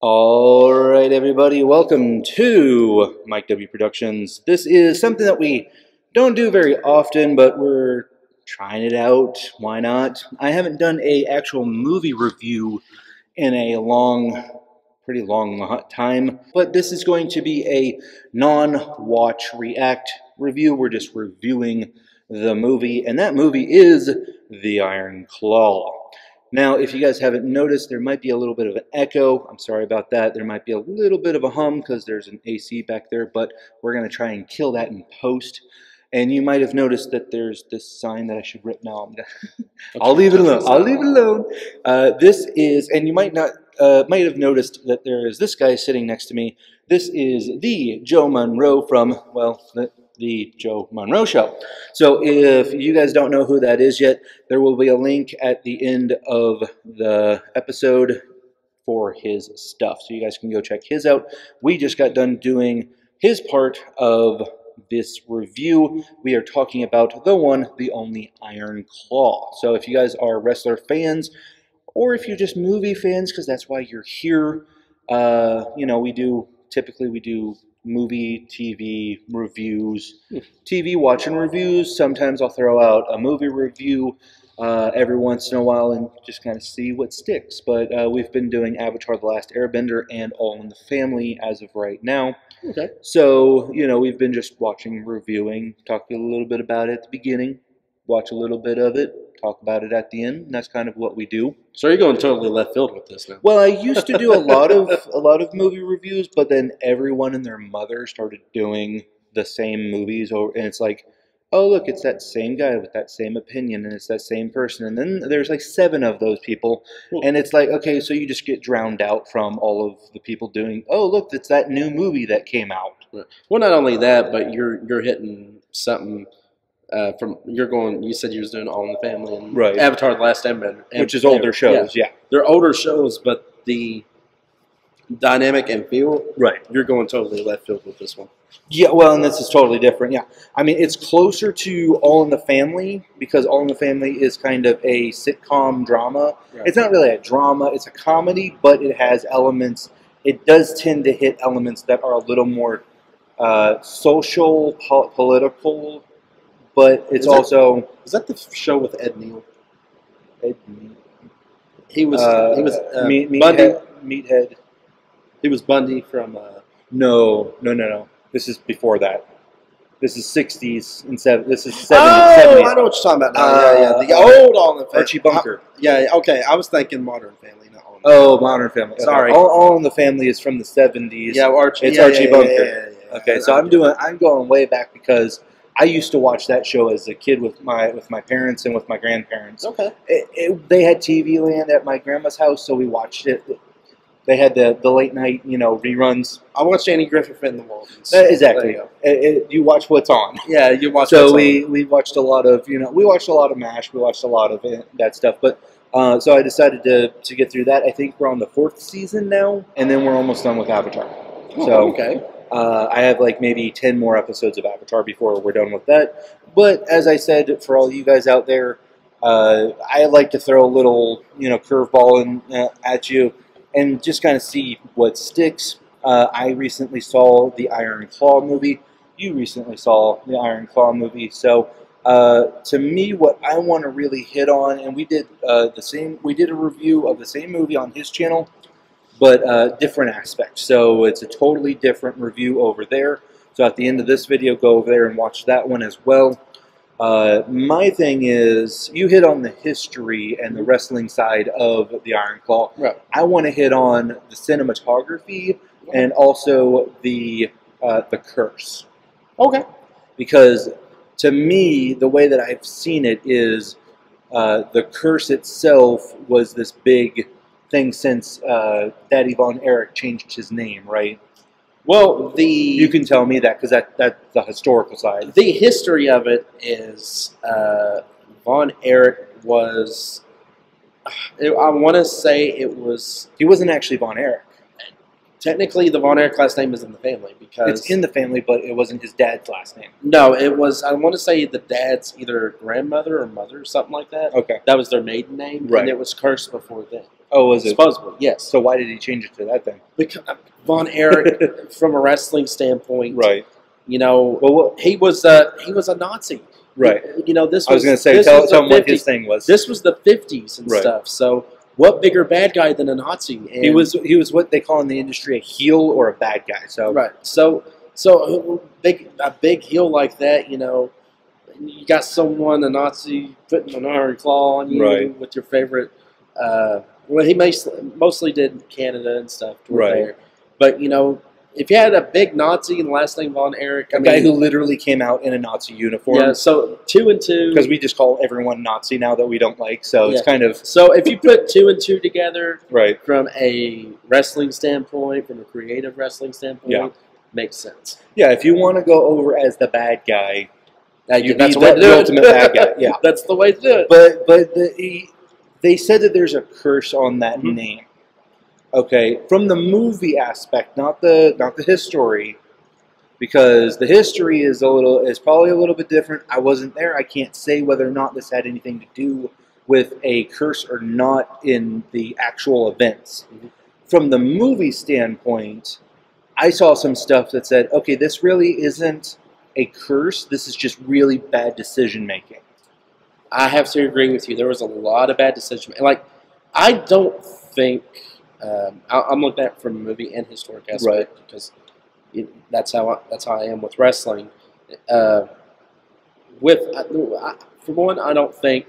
All right, everybody, welcome to Mike W. Productions. This is something that we don't do very often, but we're trying it out. Why not? I haven't done a actual movie review in a pretty long time, but this is going to be a non-watch react review. We're just reviewing the movie, and that movie is The Iron Claw. Now, if you guys haven't noticed, there might be a little bit of an echo. I'm sorry about that. There might be a little bit of a hum because there's an AC back there, but we're going to try and kill that in post. And you might have noticed that there's this sign that I should rip now. I'll leave it alone. I'll leave it alone. This is, and you might have noticed that there is this guy sitting next to me. This is the Joe Monroe from, well, the Joe Monroe Show. So if you guys don't know who that is yet, there will be a link at the end of the episode for his stuff. So you guys can go check his out. We just got done doing his part of this review. We are talking about the one, the only Iron Claw. So if you guys are wrestler fans, or if you're just movie fans, because that's why you're here, you know, typically we do movie, TV reviews, TV watching reviews. Sometimes I'll throw out a movie review every once in a while and just kind of see what sticks. But we've been doing Avatar: The Last Airbender and All in the Family as of right now. Okay. So, you know, we've been just watching, reviewing, talking a little bit about it at the beginning, watch a little bit of it, talk about it at the end, and that's kind of what we do. So you're going totally left field with this now. Well, I used to do a lot of movie reviews, but then everyone and their mother started doing the same movies, and it's like, oh look, it's that same guy with that same opinion, and it's that same person, and then there's like 7 of those people, and it's like, okay, so you just get drowned out from all of the people doing, oh look, it's that new movie that came out. Well, not only that, but you're hitting something. You said you was doing All in the Family and Right. Avatar: The Last Airbender, Which is older shows, yeah. They're older shows, but the dynamic and feel, Right. You're going totally left field with this one. Yeah, well, and this is totally different, yeah. I mean, it's closer to All in the Family, because All in the Family is kind of a sitcom drama. Right. It's not really a drama, it's a comedy, but it has elements, it does tend to hit elements that are a little more social, political, but it's also... Is that the show with Ed Neal? He was Bundy. Meathead. He was Bundy from... No. This is before that. This is 60s and 70s. This is 70s. Oh, I know what you're talking about now. The old All in the Family. Archie Bunker. Okay. I was thinking Modern Family, not All in the Oh, Family. Modern Family. Okay. Sorry. All in the Family is from the 70s. Yeah, Archie. It's Archie Bunker. Yeah. Okay, so I'm going way back because I used to watch that show as a kid with my parents and with my grandparents. Okay. They had TV Land at my grandma's house, so we watched it. They had the late night, reruns. I watched Andy Griffith in the Waltons. Exactly. You watch what's on. Yeah, you watch. So we watched a lot of we watched a lot of MASH. We watched a lot of that stuff. But so I decided to get through that. I think we're on the 4th season now, and then we're almost done with Avatar. So okay. I have like maybe 10 more episodes of Avatar before we're done with that. But as I said, for all you guys out there, I like to throw a little curveball at you and just kind of see what sticks. I recently saw the Iron Claw movie. You recently saw the Iron Claw movie. So to me, what I want to really hit on, and we did we did a review of the same movie on his channel, but different aspects. So it's a totally different review over there. So at the end of this video, go over there and watch that one as well. My thing is, you hit on the history and the wrestling side of the Iron Claw. Right. I want to hit on the cinematography and also the curse. Okay. Because to me, the way that I've seen it is the curse itself was this big thing since Daddy Von Erich changed his name, right? Well, you can tell me that because that's the historical side. The history of it is Von Erich was. I want to say it was. He wasn't actually Von Erich. Technically, the Von Erich last name is in the family because it's in the family, but it wasn't his dad's last name. No, it was. I want to say the dad's either grandmother or mother, something like that. Okay, that was their maiden name, right. And it was cursed before then. Oh, was it? Supposedly, yes. So why did he change it to that then? Because Von Erich, from a wrestling standpoint, Right. you know, Well, he was a Nazi. right. You know, this was. I was going to say, this tell was the him what his 50s. thing was. This was the 50s and Right. stuff. So, what bigger bad guy than a Nazi? And, He was what they call in the industry a heel or a bad guy. So right. So a big heel like that, you know, you got someone, a Nazi, putting an iron claw on you Right. with your favorite. Well, he mostly did Canada and stuff. Right. There. But, you know, if you had a big Nazi and last name Von Erich, a guy who literally came out in a Nazi uniform. Yeah, so 2 and 2. Because we just call everyone Nazi now that we don't like. So it's Yeah. kind of So if you put 2 and 2 together right. from a wrestling standpoint, from a creative wrestling standpoint, Yeah. makes sense. Yeah, if you want to go over as the bad guy, you That's be the way to do it. ultimate bad guy. Yeah, That's the way to do it. but they said that there's a curse on that Mhm. name. Okay, from the movie aspect, not the history, because the history is probably a little bit different. I wasn't there. I can't say whether or not this had anything to do with a curse or not in the actual events. Mhm. From the movie standpoint, I saw some stuff that said, okay, this really isn't a curse. This is just really bad decision making. I have to agree with you. There was a lot of bad decisions. Like, I don't think I'm looking at it from a movie and historic aspect because that's how I am with wrestling. For one, I don't think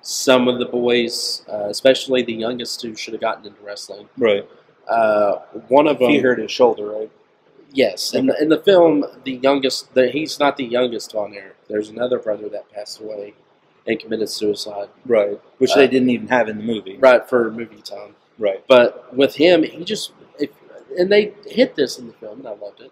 some of the boys, especially the youngest two, should have gotten into wrestling. Right. One of them, He hurt his shoulder, right? yes. In the film, the youngest, he's not the youngest Von Erich. There's another brother that passed away and committed suicide. Right. Which they didn't even have in the movie. Right, for movie time. Right. But with him, and they hit this in the film, and I loved it.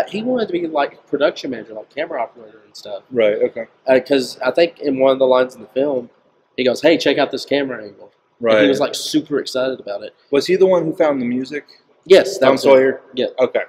He wanted to be like production manager, like camera operator and stuff. Right. Okay. Because I think in one of the lines in the film, he goes, "Hey, check out this camera angle." Right. And he was like super excited about it. Was he the one who found the music? Yes, that Tom was Sawyer. Yeah. Okay.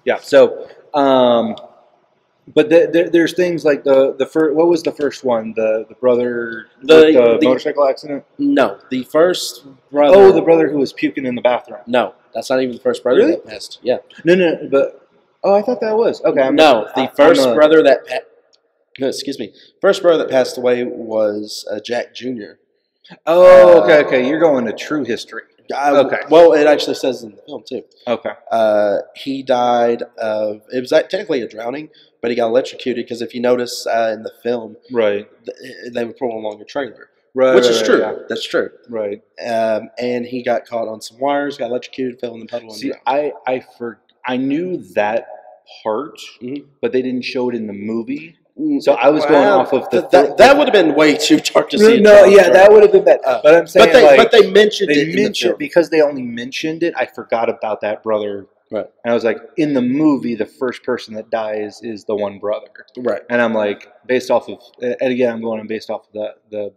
Yeah. So, but there's things like the first. What was the first one? The brother with the motorcycle accident. No, the first brother. Oh, the brother who was puking in the bathroom. No, that's not even the first brother Really? that passed. Yeah. No. But I thought that was okay. The first brother that excuse me, first brother that passed away was Jack Jr. Oh, okay. You're going to true history. Okay. Well, it actually says in the film too. Okay. He died of, it was technically a drowning, but he got electrocuted because if you notice in the film, Right. They were pulling along a trailer, Right. which is true. Yeah. That's true. Right. And he got caught on some wires, got electrocuted, fell in the puddle, and See, drowned. I knew that part, Mhm. but they didn't show it in the movie. So I was going off of that would have been way too dark to see. No, yeah, that would have been bad. But I'm saying, but they mentioned it. In the film. because they only mentioned it. I forgot about that brother. Right. And I was like, in the movie, the first person that dies is the one brother. Right. And I'm like, based off of, and again, I'm going based off of the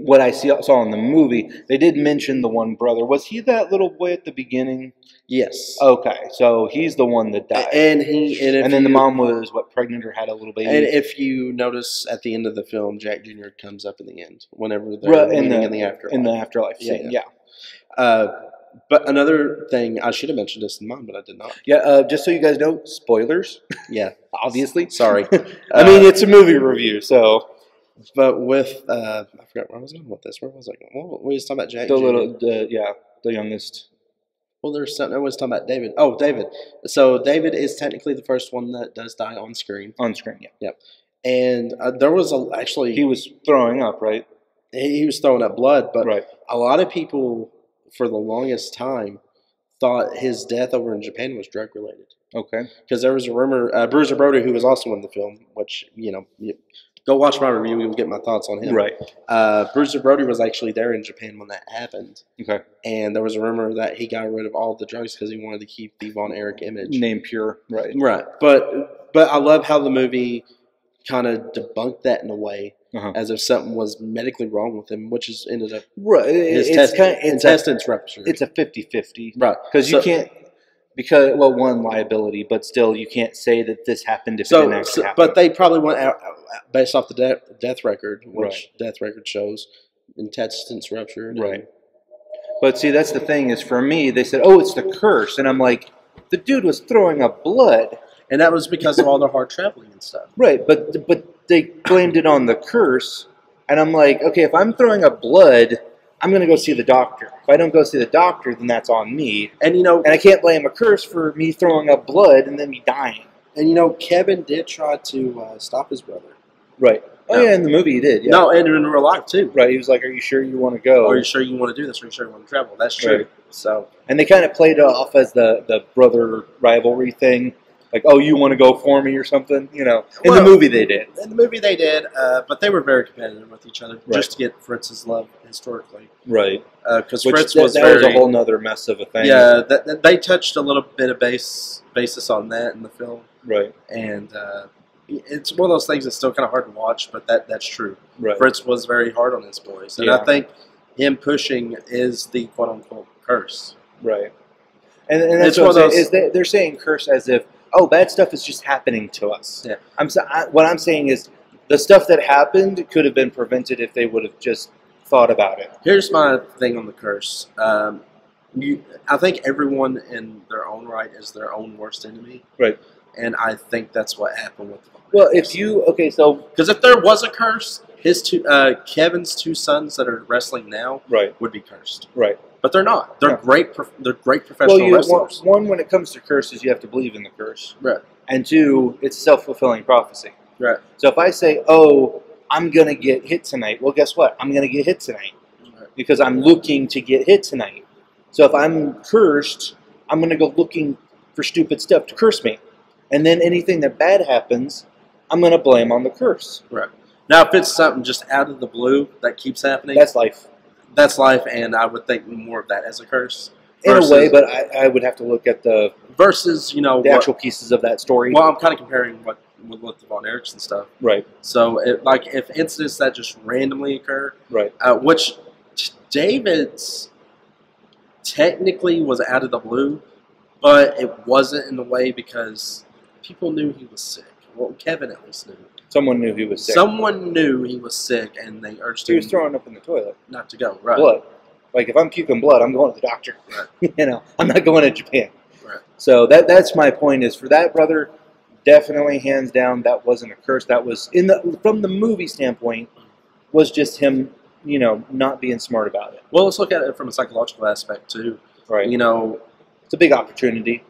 what I saw in the movie. They did mention the one brother. Was he that little boy at the beginning? Yes. Okay, so he's the one that died. And then the mom was pregnant or had a little baby. And if you notice at the end of the film, Jack Jr. comes up in the end whenever they're in the afterlife. In the afterlife scene, yeah. But another thing, I should have mentioned this in mine, but I did not. Yeah, just so you guys know, spoilers. Yeah, obviously. Sorry. I mean, it's a movie review, so. But with I forgot where I was going with this. Where was I going? Well, we was talking about Jack. The youngest. Well, there's something I was talking about David. Oh, David. So David is technically the first one that does die on screen. On screen, yeah. Yep. And there was actually he was throwing up, right? He was throwing up blood, but right. A lot of people for the longest time thought his death over in Japan was drug related. Okay. Because there was a rumor, Bruiser Brody, who was also in the film, which go watch my review. You'll get my thoughts on him. Right. Bruiser Brody was actually there in Japan when that happened. Okay. And there was a rumor that he got rid of all the drugs because he wanted to keep the Von Erich image. Name pure. Right. Right. But I love how the movie kind of debunked that in a way, as if something was medically wrong with him, which is ended up his intestines ruptured. It's a 50-50. Right. Because you can't. Because, well, one, liability, but still, you can't say that this happened if it didn't actually happen. But they probably went out based off the death record, which death record shows intestines ruptured. Right. But see, that's the thing is for me, they said, "Oh, it's the curse," and I'm like, the dude was throwing up blood, And that was because of all the hard traveling and stuff. right? But they blamed it on the curse, and I'm like, okay, if I'm throwing up blood, I'm gonna go see the doctor. If I don't go see the doctor, then that's on me, And and I can't blame a curse for me throwing up blood and then me dying. Kevin did try to stop his brother. Right. Oh yeah, in the movie he did. Yeah. No, and in real life too. Right. He was like, "Are you sure you want to go? Are you sure you want to do this? Are you sure you want to travel?" That's true. Right. So, And they kind of played it off as the brother rivalry thing, like, "Oh, you want to go for me or something?" In the movie they did. in the movie they did, but they were very competitive with each other Right. just to get Fritz's love historically. Right. Because Which Fritz that was was very a whole nother mess of a thing. yeah. They touched a little bit of basis on that in the film, Right. and it's one of those things that's still kind of hard to watch, but that's true. Right. Fritz was very hard on his boys, and Yeah. I think him pushing is the quote unquote curse. Right. And that's It's what I'm one saying, of those- is they're saying curse as if, oh, bad stuff is just happening to us. Yeah. What I'm saying is the stuff that happened could have been prevented if they would have just thought about it. Here's my thing on the curse. I think everyone in their own right is their own worst enemy. Right. And I think that's what happened with the Well, so because if there was a curse, his Kevin's two sons that are wrestling now right, would be cursed, right. but they're not. They're No. great. They're great professional wrestlers. one, when it comes to curses, you have to believe in the curse, Right. and two, it's self-fulfilling prophecy. Right. So if I say, "Oh, I'm gonna get hit tonight," well, guess what? I'm gonna get hit tonight Right. because I'm looking to get hit tonight. So if I'm cursed, I'm gonna go looking for stupid stuff to curse me, and then anything that bad happens, I'm gonna blame on the curse. Right. Now, if it's something just out of the blue that keeps happening, That's life. that's life, and I would think more of that as a curse. In versus, a way, but I would have to look at the versus actual pieces of that story. Well, I'm kind of comparing what with the Von Erichs and stuff. Right, So, if incidents that just randomly occur, right, which David's technically was out of the blue, but it wasn't in a way because people knew he was sick. Well, Kevin at least knew. someone knew he was sick. Someone knew he was sick, and they urged He him was throwing up in the toilet. not to go. Right. Blood. Like, if I'm puking blood, I'm going to the doctor. Right. I'm not going to Japan. Right. So that's my point is for that brother, definitely hands down, that wasn't a curse. That was from the movie standpoint, was just him, not being smart about it. Well, let's look at it from a psychological aspect too. Right. It's It's a big opportunity.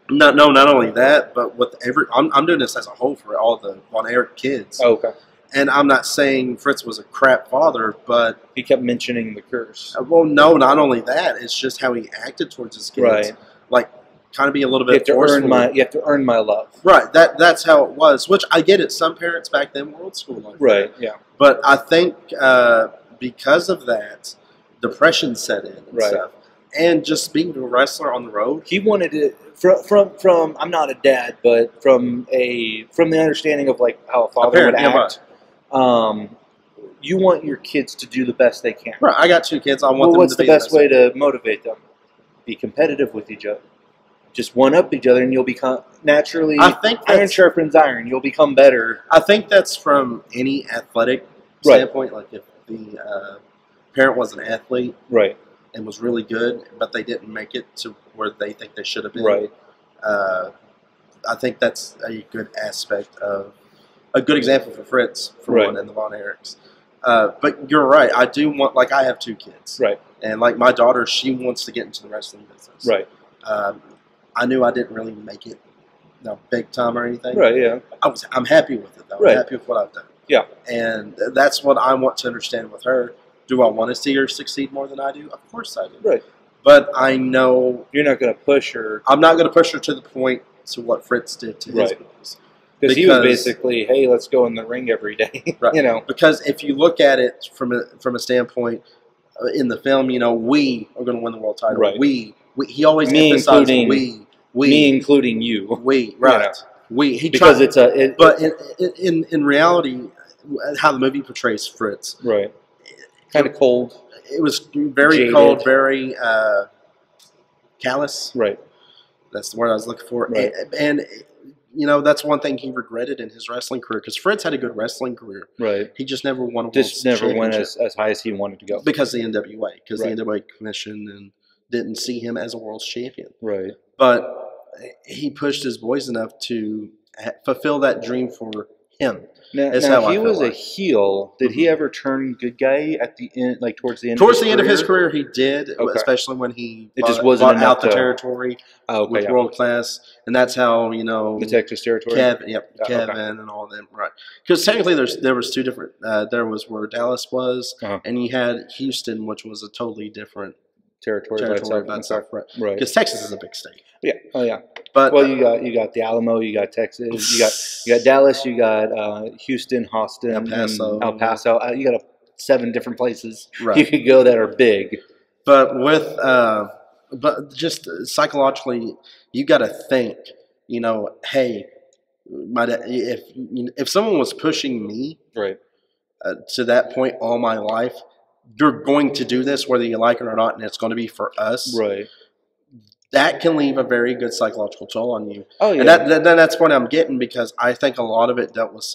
not only that, but with I'm doing this as a whole for all the Von Erich kids. Oh, okay. And I'm not saying Fritz was a crap father, but He kept mentioning the curse. well, no, not only that, it's just how he acted towards his kids. Right. Like, kind of be a little You have bit to forceful. you have to earn my love. Right. That's how it was. Which I get it. Some parents back then were old school like that. Right. Yeah. But I think because of that, depression set in and Right. stuff. And just being a wrestler on the road. He wanted it from I'm not a dad, but from the understanding of like how a father would parent, yeah, act. You want your kids to do the best they can. Right. I got two kids. I want Well, them what's to the be best way to motivate them? Be competitive with each other. Just one up each other, and you'll become naturally. I think iron that's- sharpens iron. You'll become better. I think that's from any athletic Right. standpoint. Like if the parent was an athlete Right. and was really good, but they didn't make it to where they think they should have been. Right. I think that's a good aspect of a good example for Fritz, for Right. one, and the Von Erichs. But you're right. I do want, like, I have two kids. Right. And, like, my daughter, she wants to get into the wrestling business. Right. I knew I didn't really make it, big time or anything. Right. Yeah. I'm happy with it, though. Right. I'm happy with what I've done. Yeah. And that's what I want to understand with her. Do I want to see her succeed more than I do? Of course I do. Right. But I know You're not going to push her I'm not going to push her to the point to what Fritz did to his Right. boys. because he was Because- basically, hey, let's go in the ring every day. Right. Because if you look at it from a standpoint in the film, we are going to win the world title. Right. We he always Me emphasized including- we Me including you. right. We he Because tried, but in reality, how the movie portrays Fritz, right. Kind of cold. it was very Jaded. cold, very callous. Right. That's the word I was looking for. Right. And that's one thing he regretted in his wrestling career, because Fritz had a good wrestling career. Right. He just never won a world Just never went championship as high as he wanted to go. because of the NWA, because Right. the NWA commission and didn't see him as a world champion. Right. But he pushed his boys enough to fulfill that dream for him. Now he was a heel. Did he ever turn good guy at the end, like towards the end? Towards the end of his career, he did, especially when he bought out the territory with World Class, and that's how the Texas territory. Kevin and all of them, right? Because technically, there was two different. There was where Dallas was, and you had Houston, which was a totally different territory by itself, right? Because Texas is a big state. Yeah. Oh yeah. But you got the Alamo, you got Texas, you got Dallas, you got Houston, Austin, El Paso. You got 7 different places you could go that are big. But but just psychologically, you got to think. Hey, if someone was pushing me to that point all my life, you're going to do this whether you like it or not, and it's going to be for us. Right. That can leave a very good psychological toll on you. Oh, yeah. And that's what I'm getting, because I think a lot of it dealt with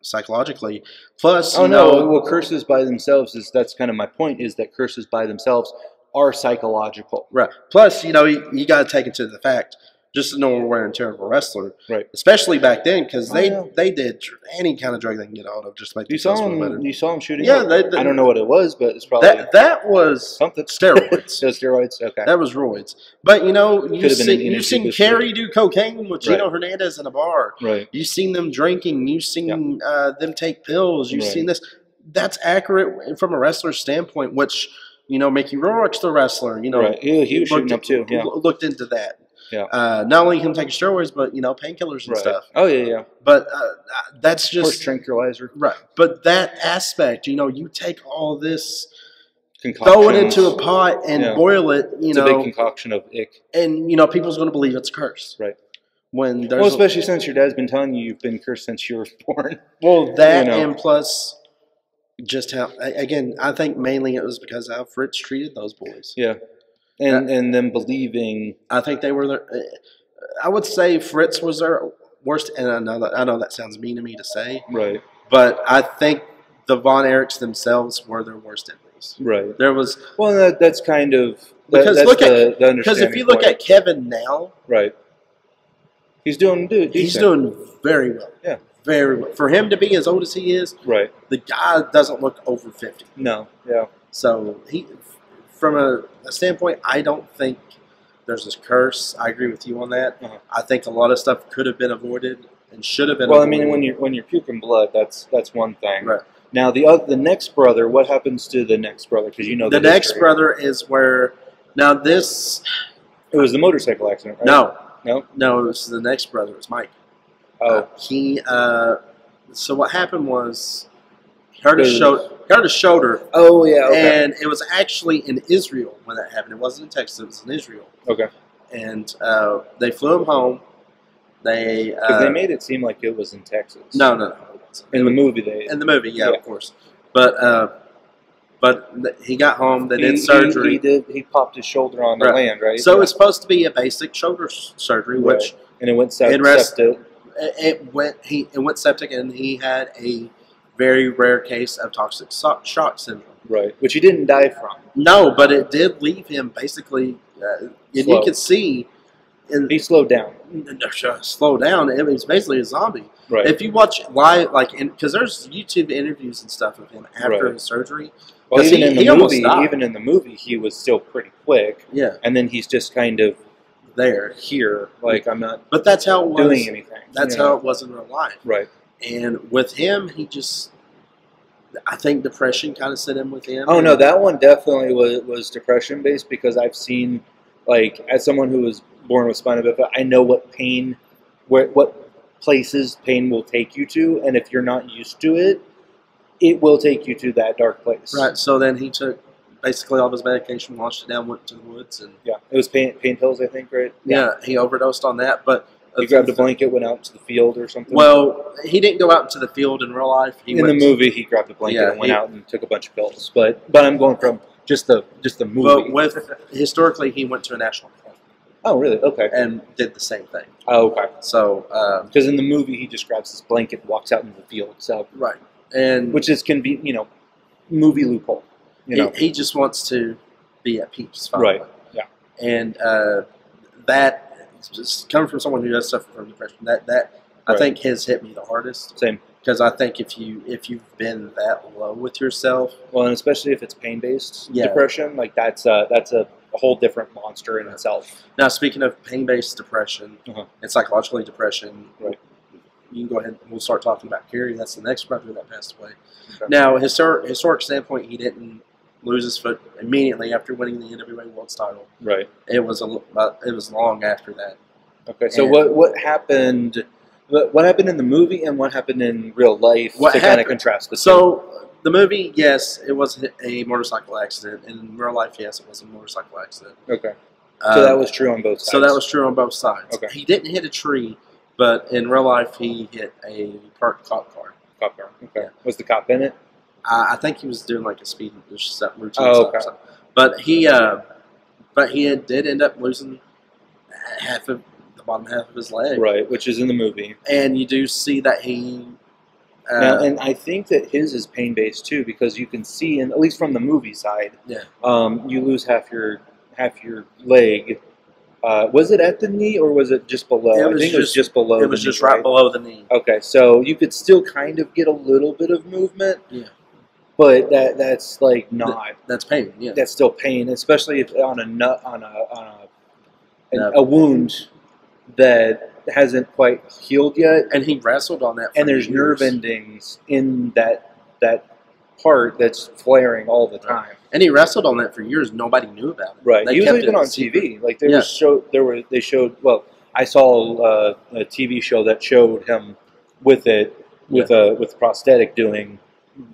psychologically. Plus, well, curses by themselves that's kind of my point, is that curses by themselves are psychological. Right. Plus, you got to take into the fact, just the normal wear and tear of a wrestler, right? Especially back then, because they did any kind of drug they can get out of just to make themselves feel better. You saw him shooting? Yeah, I don't know what it was, but it's probably that was something. Steroids. Steroids. Okay. That was roids. But you've seen Kerry do cocaine with Gino Hernandez in a bar. Right. You've seen them drinking. You've seen them take pills. You've seen this. That's accurate from a wrestler's standpoint. Which Mickey Rourke's the wrestler. Right. He was shooting up too. Yeah. Looked into that. Yeah. Not only him taking steroids, but painkillers and stuff. Oh yeah. But that's just horse tranquilizer. Right. But that aspect, you take all this, throw it into a pot and boil it. It's a big concoction of ick. And people's going to believe it's a curse. Right. Well, especially since your dad's been telling you you've been cursed since you were born. Well, that and plus, just how I think mainly it was because of how Fritz treated those boys. Yeah. And them believing. I think they were I would say Fritz was their worst. And I know that sounds mean to me to say. Right. But I think the Von Erichs themselves were their worst enemies. Right. There was. Well, that's kind of. Because if you look at Kevin now. Right. He's doing very well. Yeah. Very well. For him to be as old as he is. Right. The guy doesn't look over 50. No. Yeah. So from a standpoint, I don't think there's this curse. I agree with you on that. I think a lot of stuff could have been avoided and should have been avoided. Well, I mean, when you're puking blood, that's one thing. Right. Now, the next brother, what happens to the next brother? Because the next brother is where, now this... It was the motorcycle accident, right? No, it was the next brother. It was Mike. Oh. So what happened was, he hurt his shoulder. Oh, yeah, okay. And it was actually in Israel when that happened. It wasn't in Texas. It was in Israel. Okay. And they flew him home. Because they made it seem like it was in Texas. No. In the movie, yeah, of course. But he got home. They did surgery. He popped his shoulder on the land, right? So it's supposed to be a basic shoulder surgery, which and it went septic. It went septic, and he had a very rare case of toxic shock syndrome. Right, which he didn't die from. No, but it did leave him basically. And you could see. He slowed down. Slow down. It was basically a zombie. Right. If you watch live, because there's YouTube interviews and stuff of him after his surgery. Well, even in the movie, he was still pretty quick. Yeah. And then he's just kind of here, like I'm not. But that's how it was doing anything. That's how it was in real life. Right. And with him, I think depression kind of set in with him. Oh no, that one definitely was depression based, because I've seen, like, as someone who was born with spina bifida, I know what places pain will take you to, and if you're not used to it, it will take you to that dark place. Right. So then he took basically all of his medication, washed it down, went to the woods, and it was pain pills, I think, right? Yeah, he overdosed on that, but he grabbed a blanket, went out to the field or something. Well, he didn't go out into the field in real life. In the movie, he grabbed a blanket and went out and took a bunch of pills. But I'm going from just the movie. Well, historically, he went to a national park. Oh, really? Okay. And did the same thing. Oh, okay. So, because in the movie he just grabs this blanket and walks out into the field. So right, and which is movie loophole. He just wants to be at peace. Finally. Right. Yeah. And that just coming from someone who does suffer from depression, that I think has hit me the hardest. Same. Because I think if you've been that low with yourself, well, and especially if it's pain-based depression, like that's a whole different monster in itself. Now, speaking of pain-based depression and psychologically depression, right. You can go ahead and we'll start talking about Kerry. That's the next brother that passed away. Okay. Now, historic standpoint, he didn't lose his foot immediately after winning the NWA World's title. Right. It was long after that. Okay. So what happened? What happened in the movie and what happened in real life to kind of contrast the two? So the movie, yes, it was a motorcycle accident. And in real life, yes, it was a motorcycle accident. Okay. So that was true on both sides. So that was true on both sides. Okay. He didn't hit a tree, but in real life, he hit a parked cop car. Cop car. Okay. Was the cop in it? I think he was doing like a speed routine. Oh, okay. But he did end up losing the bottom half of his leg. Right, which is in the movie. And you do see that he... and I think that his is pain-based too, because you can see, at least from the movie side, you lose half your leg. Was it at the knee or was it just below? I think it was just below the knee. It was just right below the knee. Okay, so you could still kind of get a little bit of movement. Yeah. But that's like not. That's pain. Yeah. That's still pain, especially if on a wound that hasn't quite healed yet. And he wrestled on that. And there's nerve endings in that part that's flaring all the time. Right. And he wrestled on that for years. Nobody knew about it. Right. He was even on TV. Like they showed. Well, I saw a TV show that showed him with it with prosthetic doing,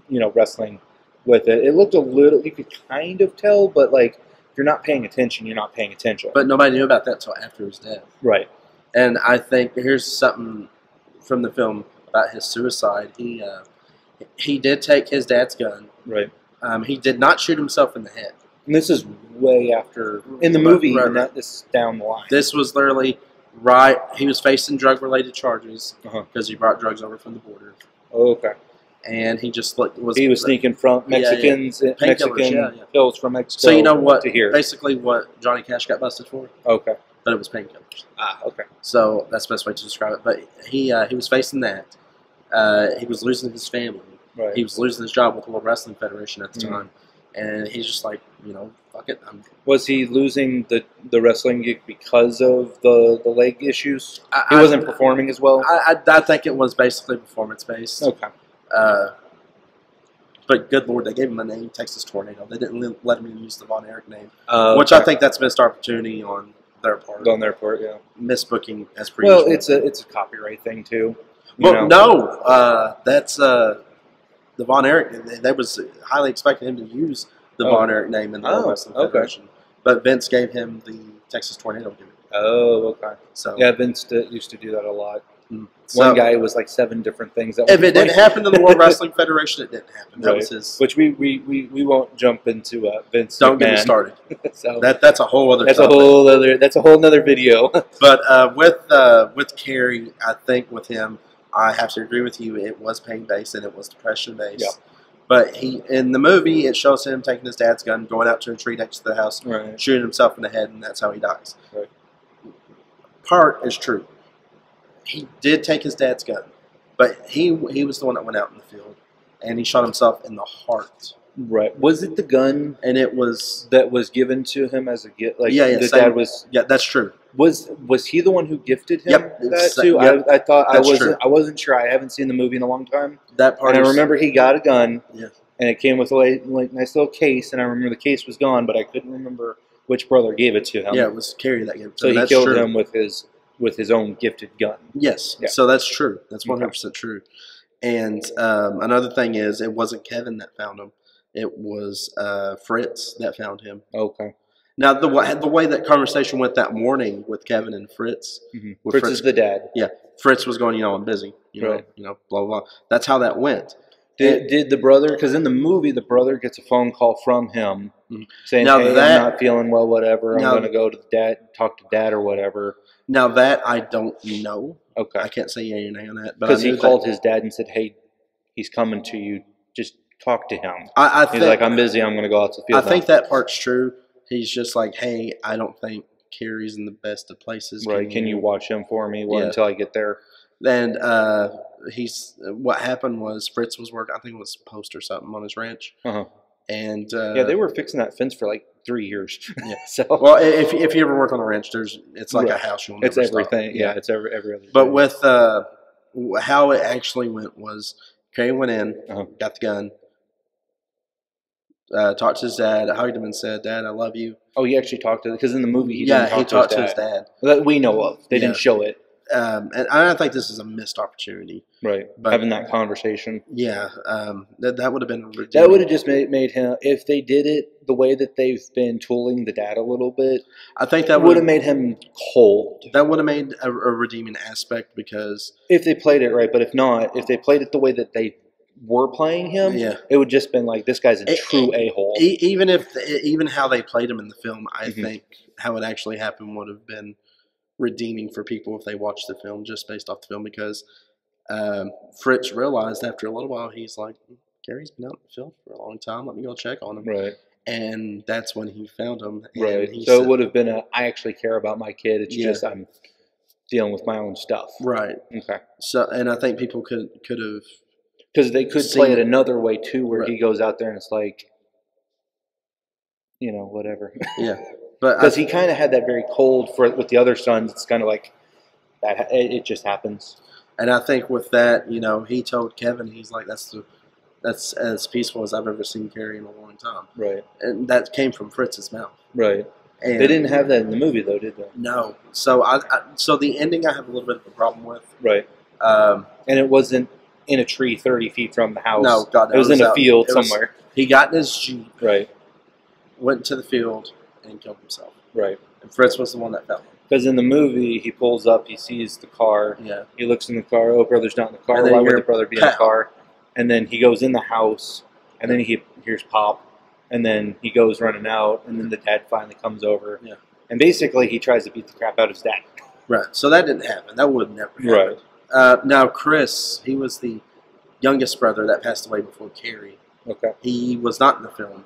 wrestling with it. It looked a little. You could kind of tell, but like if you're not paying attention, you're not paying attention. But nobody knew about that until after his death. Right. And I think here's something from the film about his suicide. He did take his dad's gun. Right. He did not shoot himself in the head. And this is way after in the movie. Right. This is down the line. This was literally right. He was facing drug-related charges because he brought drugs over from the border. Oh, okay. And he just he was sneaking from Mexican pills from Mexico. So you know what? To here. Basically, what Johnny Cash got busted for. Okay. But it was painkillers. Ah, okay. So that's the best way to describe it. But he was facing that. He was losing his family. Right. He was losing his job with the World Wrestling Federation at the time. And he's just like, fuck it. Was he losing the wrestling gig because of the leg issues? He wasn't performing as well? I think it was basically performance-based. Okay. But good Lord, they gave him a name, Texas Tornado. They didn't let him use the Von Erich name, which I think that's a missed opportunity on their part. On their part, yeah. Misbooking as per usual. Well, it's a copyright thing too. Well, no, that's the Von Erich. They was highly expecting him to use the Von Erich name in the World Wrestling Federation, but Vince gave him the Texas Tornado gimmick. Oh, okay. So yeah, Vince used to do that a lot. One guy was like 7 different things. If it didn't happen in the World Wrestling Federation, it didn't happen. That was his. Which we won't jump into Vince. Don't get me started. So that's a whole other. That's a whole other video. But with Kerry, I think with him, I have to agree with you. It was pain based and it was depression based. Yeah. But in the movie, it shows him taking his dad's gun, going out to a tree next to the house, shooting himself in the head, and that's how he dies. Right. Part is true. He did take his dad's gun, but he was the one that went out in the field, and he shot himself in the heart. Right. Was it the gun? And it was that was given to him as a gift. Like dad was. Yeah, that's true. Was he the one who gifted him that too? Yep, I thought I wasn't sure. I haven't seen the movie in a long time. That part. And I remember he got a gun. Yeah. And it came with a nice little case, and I remember the case was gone, but I couldn't remember which brother gave it to him. Yeah, it was Kerry that gave it to him. So he killed him with his own gifted gun. Yes. Yeah. So that's true. That's 100% true. And another thing is, it wasn't Kevin that found him. It was Fritz that found him. Okay. Now, the way that conversation went that morning with Kevin and Fritz. Mm-hmm. Fritz is the dad. Yeah. Fritz was going, I'm busy. Blah, blah, blah. That's how that went. Did the brother? Because in the movie, the brother gets a phone call from him saying, "Hey, I'm not feeling well. Whatever. I'm going to go to talk to dad, or whatever." Now that I don't know. Okay, I can't say yay or nay on that. Because he called his dad and said, "Hey, he's coming to you. Just talk to him." He's like, "I'm busy. I'm going to go out to the field." I think that part's true. He's just like, "Hey, I don't think Carrie's in the best of places. Right? Can you watch him for me until I get there?" And what happened was Fritz was working. I think it was post or something on his ranch. And they were fixing that fence for like 3 years. Yeah. So well, if you ever work on a ranch, it's like a house. You'll never it's everything. Stop. Yeah, it's every other. But thing. With how it actually went was Carrie went in, got the gun, talked to his dad, hugged him, and said, "Dad, I love you." Oh, he actually talked to because in the movie he talked to his dad. That we know of. They didn't show it. And I think this is a missed opportunity. Right. But having that conversation. Yeah. That would have been redeeming. That would have just made him, if they did it the way that they've been tooling the dad a little bit, I think that would have made him cold. That would have made a redeeming aspect because. If they played it right, but if not, if they played it the way that they were playing him, it would just been like, this guy's a true a-hole. Even how they played him in the film, I think how it actually happened would have been redeeming for people if they watched the film just based off the film because Fritz realized after a little while he's like, Gary's been out in the field for a long time, let me go check on him. Right. And that's when he found him. And right. So it would have been I actually care about my kid. It's just I'm dealing with my own stuff. Right. Okay. So and I think people could have because they could play it another way too where he goes out there and it's like whatever. Yeah. But because he kind of had that very cold with the other sons. It's kind of like that. It just happens. And I think with that, he told Kevin, he's like, that's as peaceful as I've ever seen Carrie in a long time. Right. And that came from Fritz's mouth. Right. And they didn't have that in the movie, though, did they? No. So so the ending I have a little bit of a problem with. Right. And it wasn't in a tree 30 feet from the house. No, God, it was in a field somewhere. He got in his Jeep. Right. Went to the field. And killed himself. Right. And Fritz was the one that fell. Because in the movie, he pulls up, he sees the car. Yeah. He looks in the car. Oh, brother's not in the car. Why would the brother be in the car? And then he goes in the house, and then he hears pop, and then he goes running out, and then the dad finally comes over. Yeah. And basically, he tries to beat the crap out of his dad. Right. So that didn't happen. That would never happen. Right. Now, Chris, he was the youngest brother that passed away before Carrie. Okay. He was not in the film.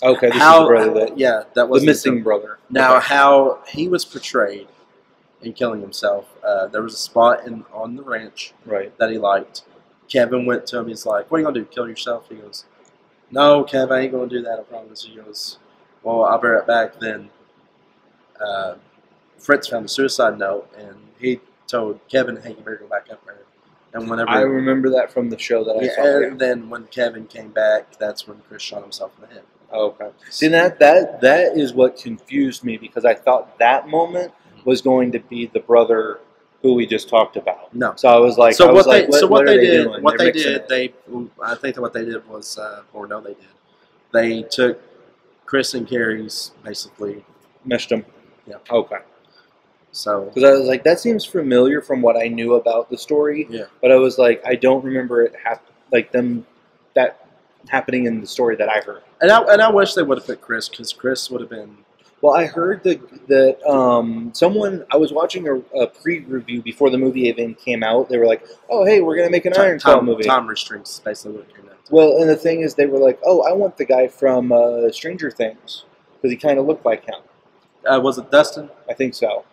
Okay, this is the brother that was the missing brother. Now, how he was portrayed in killing himself, there was a spot on the ranch that he liked. Kevin went to him. He's like, "What are you gonna do? Kill yourself?" He goes, "No, Kevin, I ain't gonna do that. I promise." He goes, "Well, I'll bear it back." Then Fritz found a suicide note, and he told Kevin, "Hey, you better go back up there." And whenever I remember that from the show that I saw. And then when Kevin came back, that's when Chris shot himself in the head. Okay. See, that is what confused me because I thought that moment was going to be the brother who we just talked about. No. So I was like, what they did was, they took Chris and Carrie's basically meshed them. Yeah. Okay. So because I was like, that seems familiar from what I knew about the story. Yeah. But I was like, I don't remember it happening in the story that I heard. And I wish they would have put Chris because Chris would have been. Well, I heard that someone I was watching a pre-review before the movie even came out. They were like, "Oh, hey, we're gonna make an Iron Claw movie." Time restraints is basically what it came out to. Well, and the thing is, they were like, "Oh, I want the guy from Stranger Things because he kind of looked like him." Was it Dustin? I think so.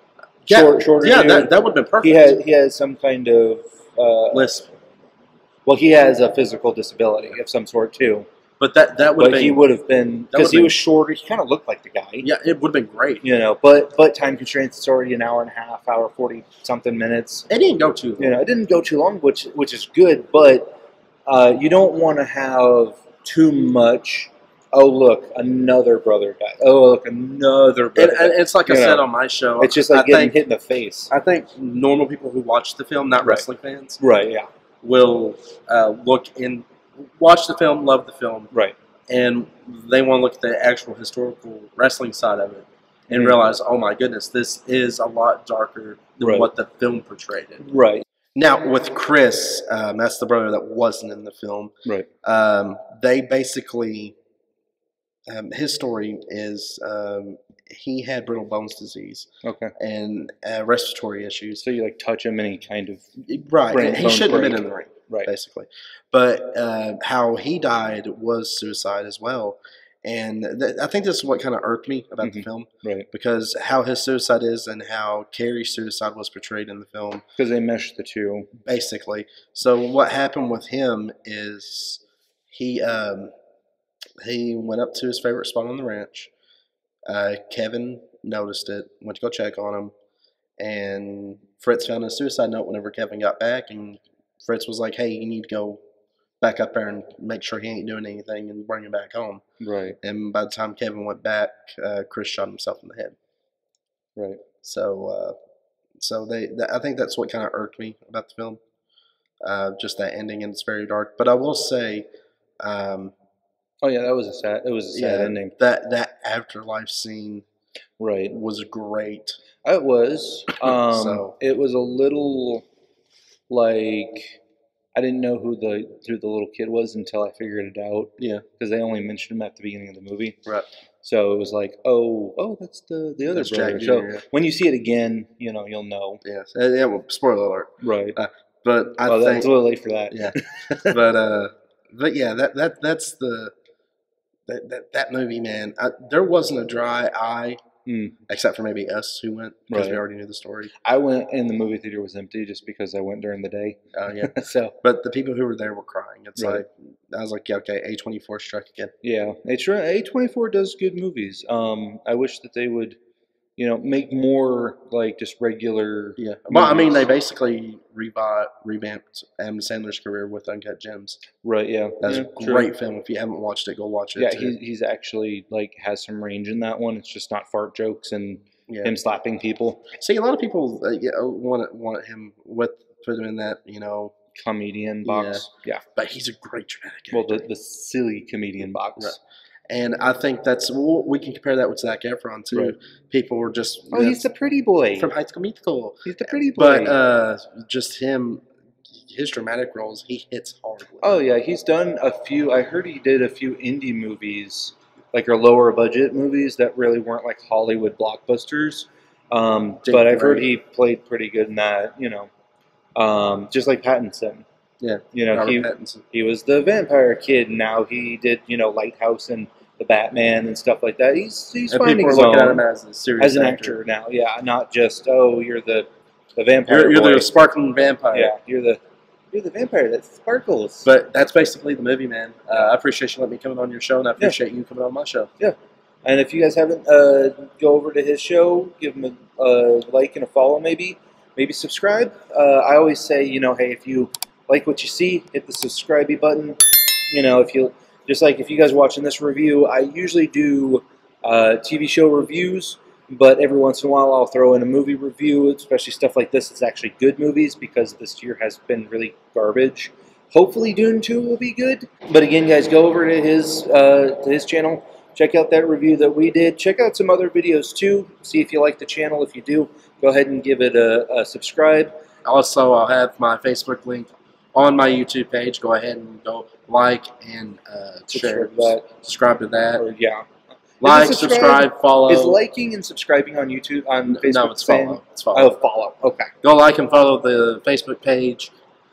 Yeah, shorter. Yeah, that would have been perfect. He has some kind of lisp. Well, he has a physical disability of some sort too. But that would. But he would have been because he was shorter. He kind of looked like the guy. Yeah, it would have been great. But time constraints. It's already an hour and a half, hour 40-something minutes. It didn't go too long. It didn't go too long, which is good. But you don't want to have too much. Oh, look, another brother died. Oh, look, another brother. And it's like I said on my show. It's just like getting hit in the face. I think normal people who watch the film, not wrestling fans, yeah, will watch the film, love the film, and they want to look at the actual historical wrestling side of it and realize, oh my goodness, this is a lot darker than what the film portrayed it. Right. Now with Chris, that's the brother that wasn't in the film. Right. They basically, his story is he had brittle bones disease. Okay. And respiratory issues. So you like touch him and he kind of right. He shouldn't have been in the ring. Right. Basically, but how he died was suicide as well. And I think this is what kind of irked me about the film. Right. Because how his suicide is and how Carrie's suicide was portrayed in the film. Because they meshed the two. Basically. So what happened with him is he went up to his favorite spot on the ranch. Kevin noticed it, went to go check on him. And Fritz found a suicide note whenever Kevin got back. And Fritz was like, hey, you need to go back up there and make sure he ain't doing anything and bring him back home. Right. And by the time Kevin went back, Chris shot himself in the head. Right. So, I think that's what kind of irked me about the film. Just that ending, and it's very dark. But I will say, oh yeah, that was a sad ending. That afterlife scene, right, was great. It was. It was a little like. I didn't know who the little kid was until I figured it out. Yeah, because they only mentioned him at the beginning of the movie. Right. So it was like, oh, that's the other brother. So when you see it again, you'll know. Yes. Yeah. Well, spoiler alert. Right. But I think that's a little late for that. Yeah. but yeah, that's that movie, man. There wasn't a dry eye. Except for maybe us who went because we already knew the story. I went and the movie theater was empty just because I went during the day. Oh yeah. But the people who were there were crying. It's like I was like, yeah, okay, A24 struck again. Yeah, A24 does good movies. I wish that they would, make more like just regular. Yeah. Well, I mean, they basically revamped Adam Sandler's career with Uncut Gems. Right. Yeah. That's a great film. If you haven't watched it, go watch it. Yeah, he's actually has some range in that one. It's just not fart jokes and him slapping people. See, a lot of people want him put him in that comedian box. Yeah. But he's a great dramatic actor. Well, the silly comedian box. Right. And I think we can compare that with Zac Efron too. Right. People were just he's the pretty boy from High School Musical. He's the pretty boy. But just his dramatic roles, he hits hard. Oh yeah, he's done a few. I heard he did a few indie movies, like lower budget movies that really weren't like Hollywood blockbusters. But I've heard he played pretty good in that. Just like Pattinson. Yeah, he was the vampire kid. Now he did Lighthouse and the Batman and stuff like that. He's finding his own at him as an actor now. Yeah, not just you're the vampire. You're the sparkling vampire. Yeah, you're the vampire that sparkles. But that's basically the movie, man. I appreciate you letting me come on your show, and I appreciate you coming on my show. Yeah, and if you guys haven't, go over to his show, give him a like and a follow, maybe subscribe. I always say, hey, if you like what you see, hit the subscribe button. If you guys are watching this review, I usually do TV show reviews, but every once in a while I'll throw in a movie review, especially stuff like this. It's actually good movies because this year has been really garbage. Hopefully Dune 2 will be good. But again, guys, go over to his channel. Check out that review that we did. Check out some other videos too. See if you like the channel. If you do, go ahead and give it a subscribe. Also, I'll have my Facebook link on my YouTube page. Go ahead and go like and share that. Subscribe to that. Like, subscribe, follow. Is liking and subscribing on YouTube, on Facebook? No, it's follow. It's follow. Oh, follow. Okay. Go like and follow the Facebook page.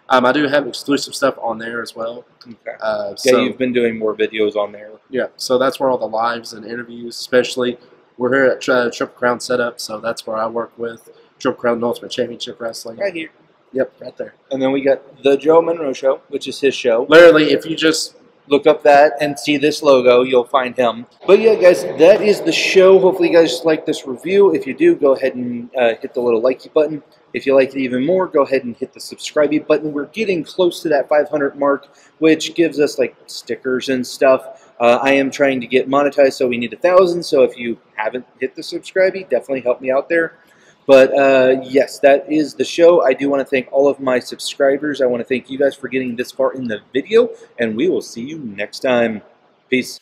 I do have exclusive stuff on there as well. Okay. You've been doing more videos on there. Yeah, so that's where all the lives and interviews, especially, we're here at Triple Crown Setup, so that's where I work with Triple Crown Ultimate Championship Wrestling. Right here. Yep, right there. And then we got The Joe Monroe Show, which is his show. Literally, if you just look up that and see this logo, you'll find him. But yeah, guys, that is the show. Hopefully you guys like this review. If you do, go ahead and hit the little likey button. If you like it even more, go ahead and hit the subscribe button. We're getting close to that 500 mark, which gives us like stickers and stuff. I am trying to get monetized, so we need 1,000. So if you haven't hit the subscribe, definitely help me out there. But yes, that is the show. I do want to thank all of my subscribers. I want to thank you guys for getting this far in the video, and we will see you next time. Peace.